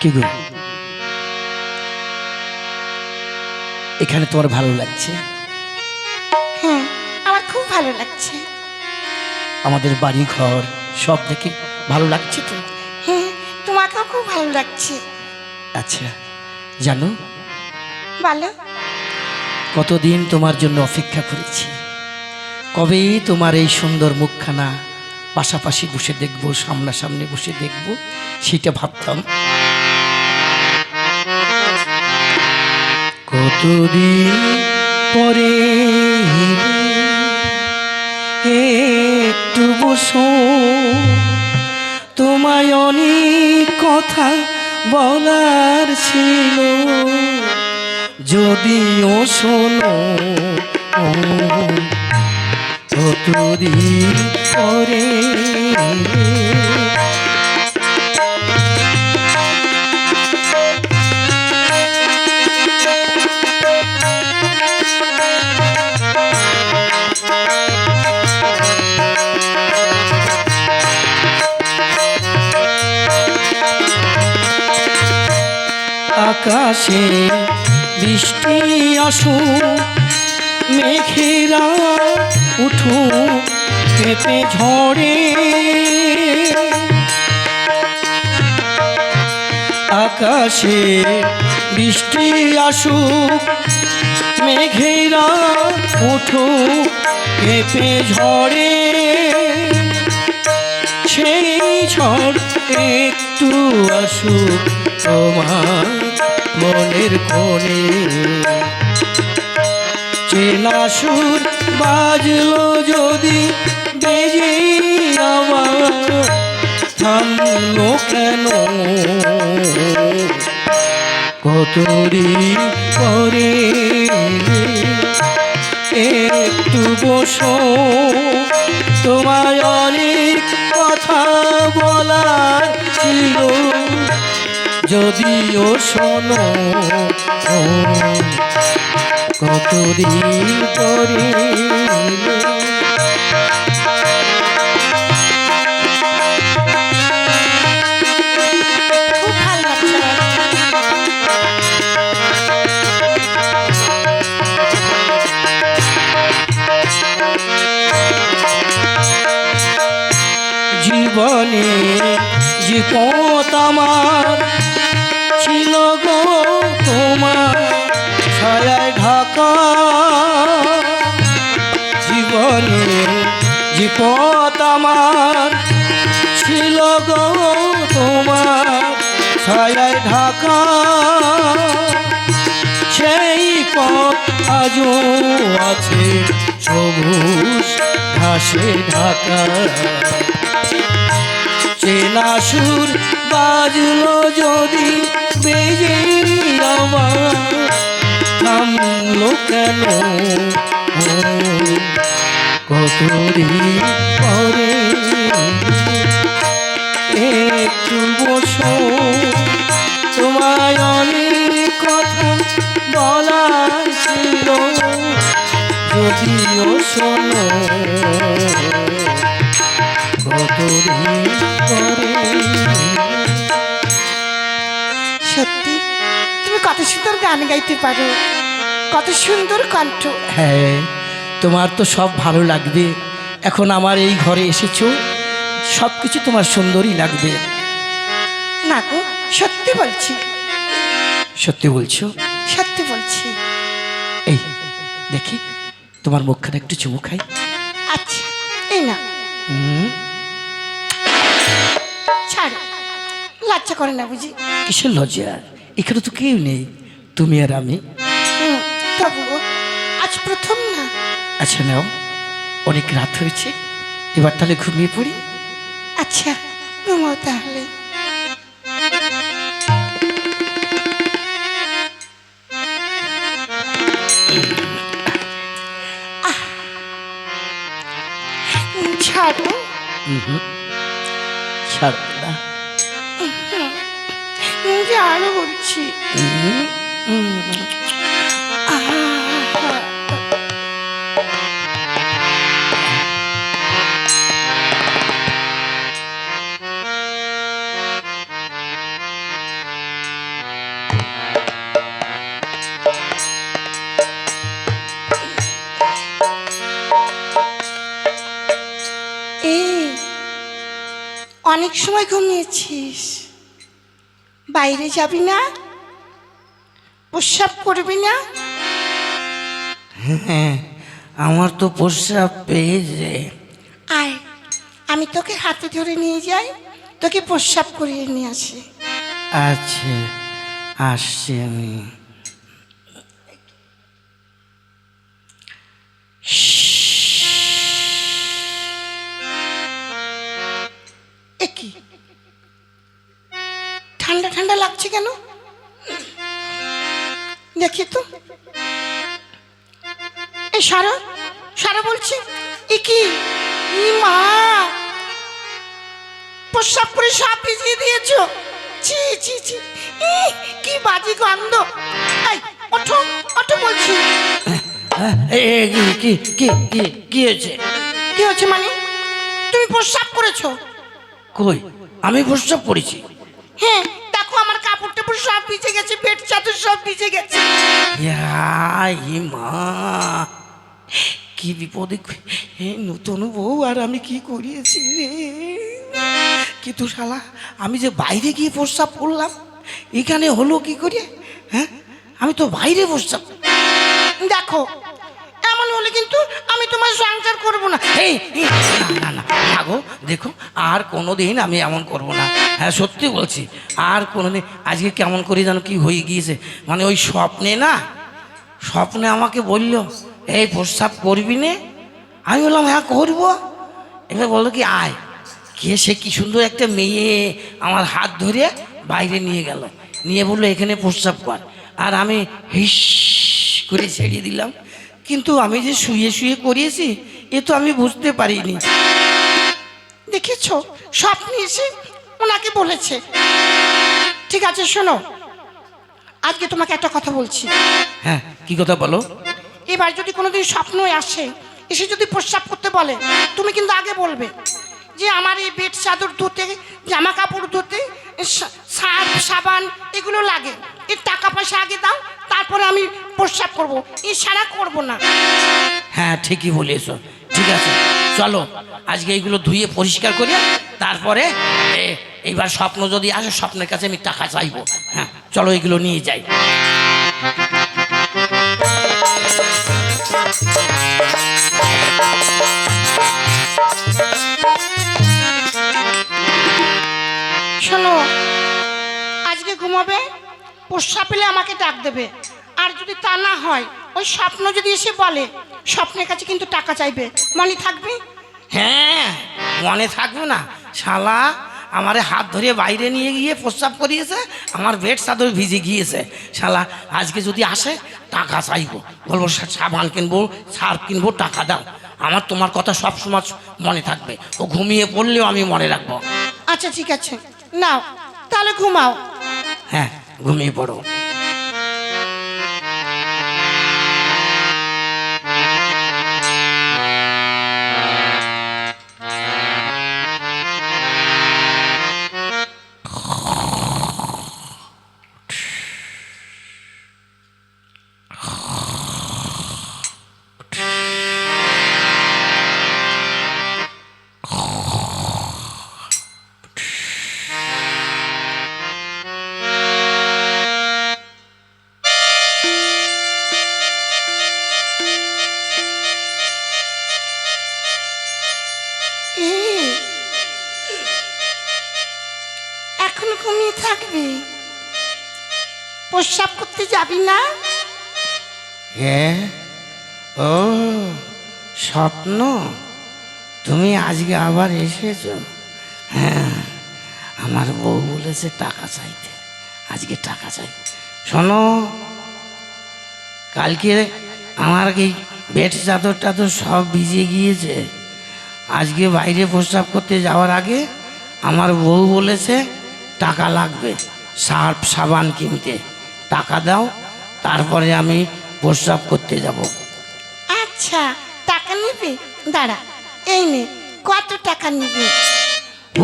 কি গো, এখানে তোমার ভালো লাগছে? হ্যাঁ, আমার খুব ভালো লাগছে। আমাদের বাড়ি ঘর সব দেখে ভালো লাগছে তো? হ্যাঁ, তোমাকেও খুব ভালো লাগছে। আচ্ছা, জানো বলো। কতদিন তোমার জন্য অপেক্ষা করেছি। কবে তোমার এই সুন্দর মুখখানা পাশাপাশি বসে দেখব, সামনাসামনি বসে দেখব, সেটা ভাবতাম। কতদিন পরে একটু বসো, তোমায় অনেক কথা বলার ছিল, যদিও শোনো কতদিন পরে। আকাশে বৃষ্টি আসুক, মেঘেরা উঠুক পেঁপে ঝড়ে, আকাশে বৃষ্টি আসুক, মেঘেরা উঠুক পেঁপে ঝড়ে, সেই ঝড় একটু আসুক তোমার মনের কোণে। চেনা সুর বাজলো যদি বেজে আবার, থামলো কেন কতদিন পরে। একটু বসো, তোমায় অনেক কথা বলার ছিল, যদিও শোনো কতদিন পরে। খুব ভালো লাগছে আমার। জীবনে যে পথ আমার ছিল গো তোমার ছায়ায় ঢাকা, জীবনে যে পথ আমার ছিল গো তোমার ছায়ায় ঢাকা, সেই পথ আজও আছে সবুজ ঘাসে ঢাকা। চেনা সুর বাজলো যদি বেজে আমার, থামলো কেন কতদিন পরে। একটু বসো, তোমায় অনেক কথা বলার ছিল, যদিও শোনো কতদিন পরে। সত্যি তুমি কত সুন্দর গান গাইতে পারো, কত সুন্দর কণ্ঠ। হ্যাঁ, তোমার তো সব ভালো লাগবে। এখন আমার এই ঘরে এসেছো, সব কিছু তোমার সুন্দরই লাগবে। না গো, সত্যি বলছি। সত্যি বলছো? সত্যি বলছি। এই দেখি তোমার মুখখানে একটু চুমু খাই। আচ্ছা, এই না, হুম, ছাড়ো, লজ্জা করে না বুঝি? কিসের লজ্জা? এখানে তো কেউ নেই, তুমি আর আমি। তবুও আজ প্রথম না। আচ্ছা নাও, অনেক রাত হয়েছে, এবার তাহলে ঘুমিয়ে পড়ি। আচ্ছা, ঘুমাও তাহলে। ছাড়ো। ছাড় না। ছাড়ো বলছি। অনেক সময় ঘুমিয়েছিস, বাইরে যাবি না? প্রস্রাব করবি না? হ্যাঁ, আমার তো প্রস্রাব পেয়েছে। আয়, আমি তোকে হাতে ধরে নিয়ে যাই, তোকে প্রস্রাব করিয়ে নিয়ে আসি। আচ্ছা, আসছি আমি। কি ঠান্ডা ঠান্ডা লাগছে কেন? দেখি তো। এই সারা সারা বলছি, এ কি? ই মা, প্রস্রাব করে সব ভিজিয়ে দিয়েছো। ছি ছি ছি, কি বাজে গন্ধ। এই ওঠো ওঠো বলছি। কি কি কি কি হয়েছে? কি হচ্ছে মানে? তুমি প্রস্রাব করেছো? কই, আমি প্রস্রাব করেছি? হ্যাঁ, দেখো আমার কাপড় টাপড় সব ভিজে গেছে, বেড চাদর সব ভিজে গেছে। মা, কি বিপদে নতুন বউ আর আমি কি করিয়েছি রে। কিন্তু শালা, আমি যে বাইরে গিয়ে প্রস্রাব করলাম, এখানে হলো কি করে? হ্যাঁ, আমি তো বাইরে প্রস্রাব। দেখো, এমন হলে কিন্তু আমি তোমার সংসার করব না। এই না না না গো, দেখো আর কোনোদিন আমি এমন করব না। হ্যাঁ, সত্যি বলছি, আর কোনোদিন। আজকে কেমন করে যেন কি হয়ে গিয়েছে, মানে ওই স্বপ্নে আমাকে বলল, এই প্রস্রাব করবি নে? আমি বললাম হ্যাঁ করবো। এবার বললো কি আয়, কে সে কি সুন্দর একটা মেয়ে আমার হাত ধরে বাইরে নিয়ে গেল, নিয়ে বললো এখানে প্রস্রাব কর। আর আমি হিস করে ছেড়ে দিলাম। কিন্তু আমি যে শুয়ে শুয়ে করিয়েছি, এ তো আমি বুঝতে পারিনি। দেখেছো, স্বপ্নে এসে ওনাকে বলেছে। ঠিক আছে শোনো, আজকে তোমাকে একটা কথা বলছি। হ্যাঁ, কি কথা বলো? এবার যদি কোনোদিন স্বপ্ন আসে, এসে যদি প্রস্রাব করতে বলে, তুমি কিন্তু আগে বলবে যে আমার এই বেড চাদর ধুতে, জামা কাপড় ধুতে সার্ফ সাবান এগুলো লাগে, এর টাকা পয়সা আগে দাও, তারপরে আমি প্রস্রাব করবো, এছাড়া করবো না। হ্যাঁ, ঠিকই বলেছো। ঠিক আছে, চলো আজকে এইগুলো ধুয়ে পরিষ্কার করি, তারপরে এইবার স্বপ্ন যদি আসে, স্বপ্নের কাছে আমি টাকা চাইবো। হ্যাঁ, চলো এগুলো নিয়ে যাই। শোনো, আজকে ঘুমাবে, প্রস্রাব পেলে আমাকে ডাক দেবে। আর যদি তা না হয়, ওই স্বপ্ন যদি এসে বলে, স্বপ্নের কাছে কিন্তু টাকা চাইবে, মনে থাকবে? হ্যাঁ, মনে থাকবে না? শালা আমারে হাত ধরে বাইরে নিয়ে গিয়ে প্রস্রাব করিয়েছে, আমার বেড চাদর ভিজে গিয়েছে। শালা আজকে যদি আসে, টাকা চাইবো, বলবো সাবান কিনবো, সার্ফ কিনবো, টাকা দাও। আমার তোমার কথা সব সময় মনে থাকবে, ও ঘুমিয়ে পড়লেও আমি মনে রাখবো। আচ্ছা ঠিক আছে, নাও তাহলে ঘুমাও। হ্যাঁ, ঘুমিয়ে পড়ো। এখন ঘুমিয়ে থাকবি, প্রস্রাব করতে যাবি না? হ্যাঁ, ও স্বপ্ন, তুমি আজকে আবার এসেছো? হ্যাঁ, আমার বউ বলেছে টাকা চাইতে, আজকে টাকা চাই। শোনো, কালকে আমার এই বেড চাদর টাদর সব ভিজে গিয়েছে। আজকে বাইরে প্রস্রাব করতে যাওয়ার আগে আমার বউ বলেছে টাকা লাগবে সার্ফ সাবান কিনতে, টাকা দাও, তারপরে আমি প্রস্রাব করতে যাব। আচ্ছা, টাকা নিবি? দাঁড়া, এই নে, কত টাকা নিবি?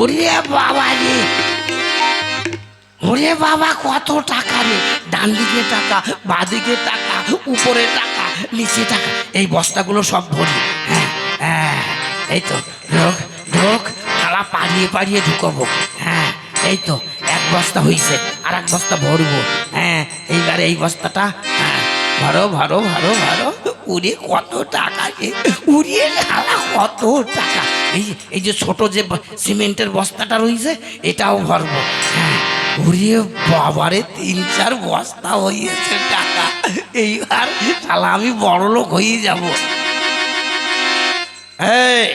ওরে বাবা রে, ওরে বাবা, কত টাকা রে! ডান দিকে টাকা, বাঁদিকে টাকা, উপরে টাকা, নিচে টাকা, এই বস্তাগুলো সব ভরি। হ্যাঁ হ্যাঁ, এই তো ঢোক ঢোক, থালা পাড়িয়ে পাড়িয়ে ঢুকাবো। হ্যাঁ এই তো এক বস্তা হয়েছে, আর এক বস্তা ভরবো। হ্যাঁ এইবারে এই বস্তাটা, হ্যাঁ ভারো ভারো ভারো ভারো। উড়ে কত টাকা রে, উড়িয়ে শালা কত টাকা। এই যে ছোট যে সিমেন্টের বস্তাটা রয়েছে এটাও ভরবো। হ্যাঁ উড়িয়ে বাবারে 3-4 বস্তা হয়েছে টাকা। এইবার শালা আমি বড় লোক হয়ে যাবো। এই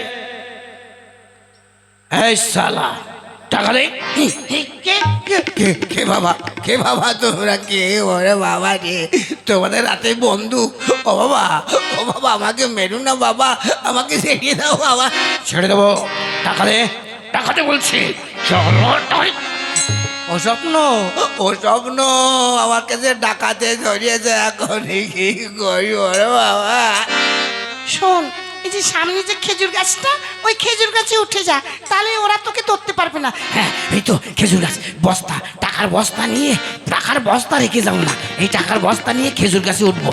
এই শালা টাকা দে। কে বাবা, কে বাবা তোমরা, কে? ওরে বাবা রে, তোমাদের রাতে বন্ধু। ও বাবা, ও বাবা, আমাকে মেরু না বাবা, আমাকে ছেড়ে দাও বাবা। ছেড়ে দেবো, টাকা দে, টাকা দে বলছি। চলো ও স্বপ্ন, ও স্বপ্ন, আমার কাছে ডাকাতে ধরিয়েছে, এখন কি করি? ওরে বাবা। শোন, এই যে সামনে যে খেজুর গাছটা, ওই খেজুর গাছে উঠে যা, তাহলে ওরা তোকে ধরতে পারবে না। হ্যাঁ এই তো খেজুর গাছ, বস্তা, টাকার বস্তা নিয়ে, টাকার বস্তা রেখে যাও না, এই টাকার বস্তা নিয়ে খেজুর গাছে উঠবো।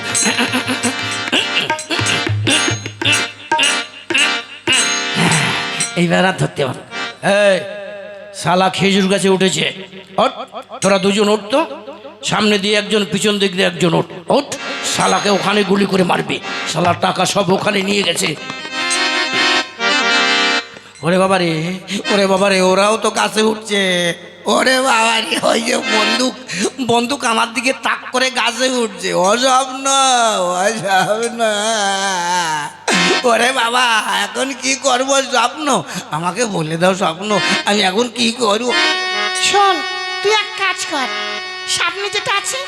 এইবার আর ধরতে পারো। এই শালা খেজুর গাছে উঠেছে, ওঠ, তোরা দুজন উঠ তো, সামনে দিয়ে একজন, পিছন দিক দিয়ে একজন, ওঠ ওঠ। শালাকে ওখানে গুলি করে মারবি, শালার টাকা সব ওখানে নিয়ে গেছে। ওরে বাবা রে, ওরে বাবা রে, ওরাও তো কাছে উঠছে। ওরে বাবা রে, ওই যে বন্দুক, বন্দুক আমার দিকে তাক করে গাছে উঠছে। ও স্বপ্ন, ও স্বপ্ন। ওরে বাবা, এখন কি করবো স্বপ্ন? আমাকে বলে দাও স্বপ্ন, আমি এখন কি করবো? শোন, তুই এক কাজ কর, সামনে যেটা আছে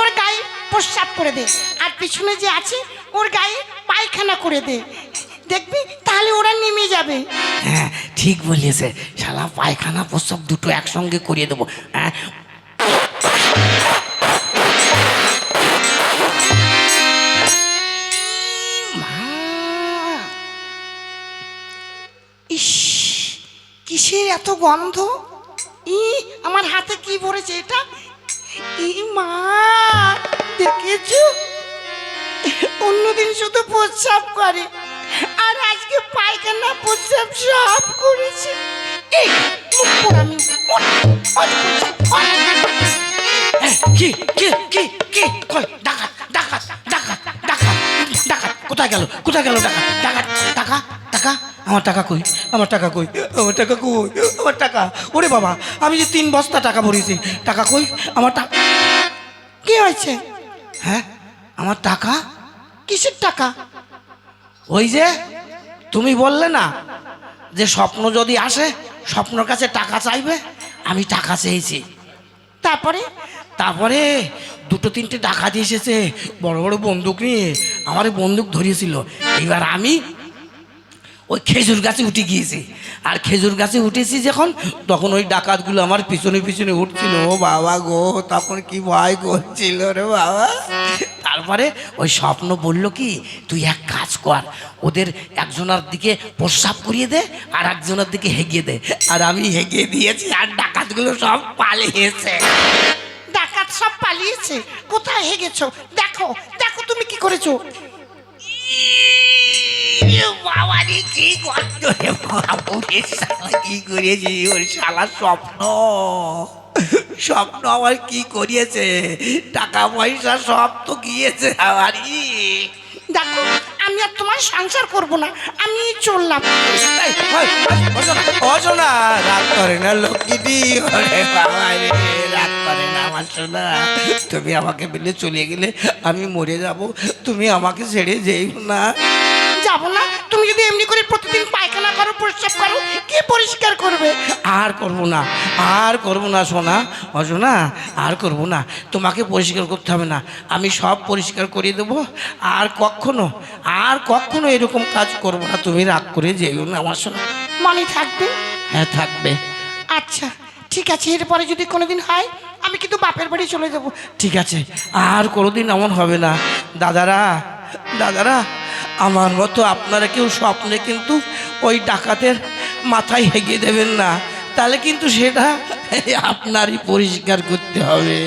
ওর গায়ে প্রস্রাব করে দে, আর পিছনে যে আছে ওর গায়ে পায়খানা করে দে, দেখবি তাহলে ওরা নেমে যাবে। হ্যাঁ ঠিক বলিয়েছে, শালা পায়খানা প্রস্রাব দুটো একসঙ্গে করিয়ে দেবো। হ্যাঁ ইস, কিসের এত গন্ধ? আমার হাতে কি পড়েছে এটা? মা, দেখেছো, অন্যদিন শুধু প্রস্রাব করে, আর আজকে পায়খানা প্রস্রাব সব করেছে। কি কি কি কি কই? ডাকাত ডাকাত ডাকাত ডাকাত ডাকাত, কোথায় গেল, কোথায় গেল ডাকাত? ডাকাত, টাকা টাকা, আমার টাকা কই, আমার টাকা কই, আমার টাকা কই, আমার টাকা। ওরে বাবা, আমি যে 3 বস্তা টাকা ভরেছি, টাকা কই, আমার টাকা। কি হয়েছে? হ্যাঁ আমার টাকা, কিসের টাকা? ওই যে তুমি বললে না যে স্বপ্ন যদি আসে স্বপ্নর কাছে টাকা চাইবে, আমি টাকা চেয়েছি। তারপরে? তারপরে 2-3টে ডাকাত এসেছে বড় বড় বন্দুক নিয়ে, আমার বন্দুক ধরিয়েছিল। এইবার আমি ওই খেজুর গাছে উঠে গিয়েছি, আর খেজুর গাছে উঠেছি যখন, তখন ওই ডাকাতগুলো আমার পিছনে পিছনে উঠছিল। ও বাবা গো, তখন কি ভয় করছিল রে বাবা। তারপরে ওই স্বপ্ন বলল কি, তুই এক কাজ কর, ওদের একজনের দিকে প্রস্রাব করিয়ে দে, আর একজনের দিকে হেগিয়ে দে। আর আমি হেগিয়ে দিয়েছি, আর ডাকাতগুলো সব পালিয়েছে। ডাকাত সব পালিয়েছে? কোথায় হেগেছো? দেখো দেখো তুমি কি করেছো। বাবা রে, কি করতো রে বাবু রে, শালা কি করিয়েছি? ওর শালা স্বপ্ন, স্বপ্ন আমার কি করিয়েছে? টাকা পয়সা সব তো গিয়েছে আমারই। দেখো, আমি আর তোমার সংসার করব না, আমি চললাম। অসোনা, রাগ করে না লক্ষ্মীটি। ওরে বাবা রে, রাগ করে না আমার সোনা। তুমি আমাকে পেলে চলে গেলে আমি মরে যাব, তুমি আমাকে ছেড়ে যেও না। যাবো না? তুমি যদি এমনি করে প্রতিদিন পায়খানা করো, প্রস্রাব করো, কে পরিষ্কার করবে? আর করবো না, আর করবো না সোনা, অসোনা, আর করবো না। তোমাকে পরিষ্কার করতে হবে না, আমি সব পরিষ্কার করে দেবো। আর কখনো, আর কখনো এরকম কাজ করবো না। তুমি রাগ করে যেও না আমার সোনা। মনে থাকবে? হ্যাঁ থাকবে। আচ্ছা ঠিক আছে, এরপরে যদি কোনোদিন হয় আমি কিন্তু বাপের বাড়ি চলে যাবো। ঠিক আছে, আর কোনোদিন এমন হবে না। দাদারা, দাদারা, আমার মতো আপনারা কেউ স্বপ্নে কিন্তু ওই ডাকাতের মাথায় হেগে দেবেন না, তাহলে কিন্তু সেটা আপনারই পরিষ্কার করতে হবে।